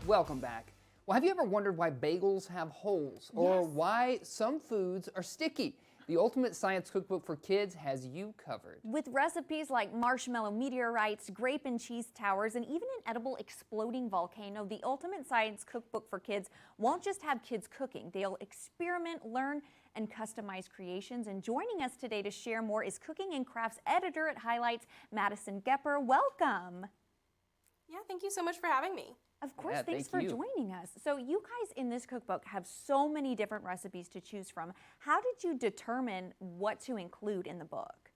Welcome back. Well, have you ever wondered why bagels have holes or why some foods are sticky? The Ultimate Science Cookbook for Kids has you covered. With recipes like marshmallow meteorites, grape and cheese towers, and even an edible exploding volcano, the Ultimate Science Cookbook for Kids won't just have kids cooking. They'll experiment, learn, and customize creations. And joining us today to share more is Cooking and Crafts editor at Highlights, Madison Gepper. Welcome. Yeah, thank you so much for having me. Of course, Yeah, thanks thank for you. joining us. So you guys in this cookbook have so many different recipes to choose from. How did you determine what to include in the book?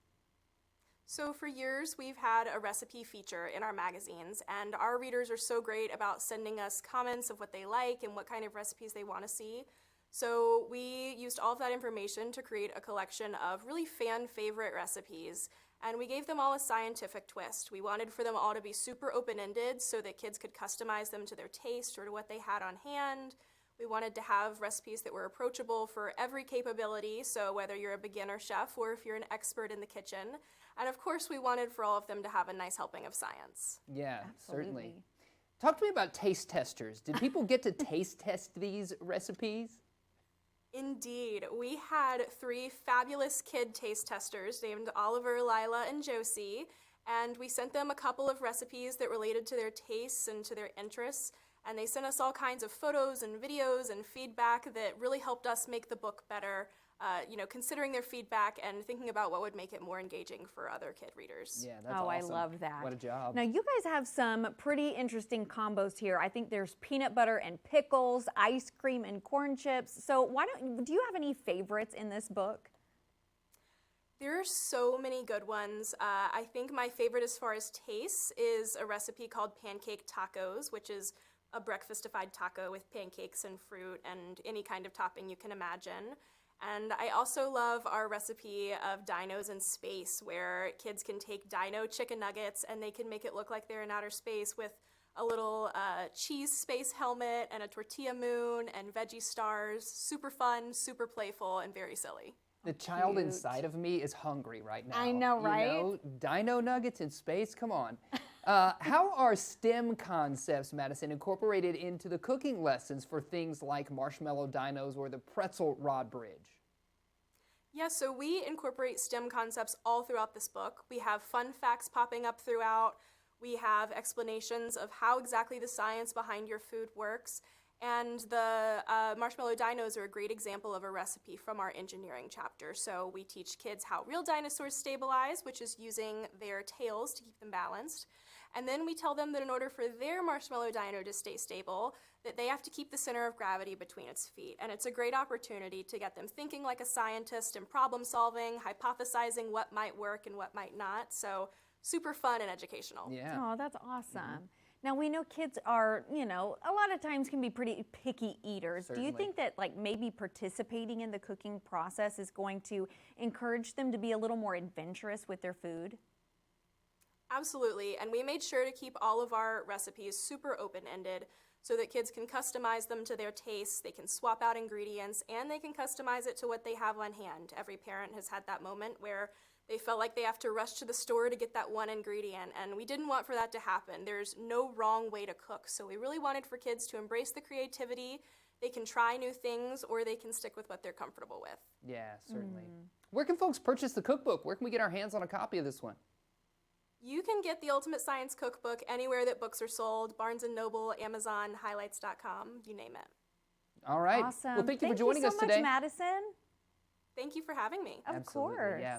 So for years, we've had a recipe feature in our magazines, and our readers are so great about sending us comments of what they like and what kind of recipes they want to see. So we used all of that information to create a collection of really fan favorite recipes, and we gave them all a scientific twist. We wanted for them all to be super open-ended so that kids could customize them to their taste or to what they had on hand. We wanted to have recipes that were approachable for every capability, so whether you're a beginner chef or if you're an expert in the kitchen. And of course, we wanted for all of them to have a nice helping of science. Yeah, certainly. Absolutely. Talk to me about taste testers. Did people get to taste test these recipes? Indeed. We had 3 fabulous kid taste testers named Oliver, Lila, and Josie, and we sent them a couple of recipes that related to their tastes and to their interests, and they sent us all kinds of photos and videos and feedback that really helped us make the book better, considering their feedback and thinking about what would make it more engaging for other kid readers. Yeah, that's Oh, awesome. I love that. What a job. Now, you guys have some pretty interesting combos here. I think there's peanut butter and pickles, ice cream and corn chips. So do you have any favorites in this book? There are so many good ones. I think my favorite as far as tastes is a recipe called pancake tacos, which is a breakfastified taco with pancakes and fruit and any kind of topping you can imagine. And I also love our recipe of dinos in space, where kids can take dino chicken nuggets and they can make it look like they're in outer space with a little cheese space helmet and a tortilla moon and veggie stars. Super fun, super playful, and very silly. The child cute. inside of me is hungry right now. I know, right? You know, dino nuggets in space, come on. How are STEM concepts, Madison, incorporated into the cooking lessons for things like marshmallow dinos or the pretzel rod bridge? Yeah, so we incorporate STEM concepts all throughout this book. We have fun facts popping up throughout. We have explanations of how exactly the science behind your food works. And the marshmallow dinos are a great example of a recipe from our engineering chapter. So we teach kids how real dinosaurs stabilize, which is using their tails to keep them balanced. And then we tell them that in order for their marshmallow dino to stay stable, that they have to keep the center of gravity between its feet. And it's a great opportunity to get them thinking like a scientist and problem solving, hypothesizing what might work and what might not. So super fun and educational. Yeah. Oh, that's awesome. Now, we know kids are, a lot of times can be pretty picky eaters. Do you Certainly. think that maybe participating in the cooking process is going to encourage them to be a little more adventurous with their food? Absolutely, and we made sure to keep all of our recipes super open-ended so that kids can customize them to their tastes, they can swap out ingredients, and they can customize it to what they have on hand. Every parent has had that moment where they felt like they have to rush to the store to get that one ingredient, and we didn't want for that to happen. There's no wrong way to cook, so we really wanted for kids to embrace the creativity. They can try new things, or they can stick with what they're comfortable with. Yeah, certainly. Where can folks purchase the cookbook? Where can we get our hands on a copy of this one? You can get the Ultimate Science Cookbook anywhere that books are sold: Barnes & Noble, Amazon, Highlights.com, you name it. All right. Awesome. Well, thank you for joining so us much, today. Madison. Thank you for having me. Of Absolutely, course. yeah.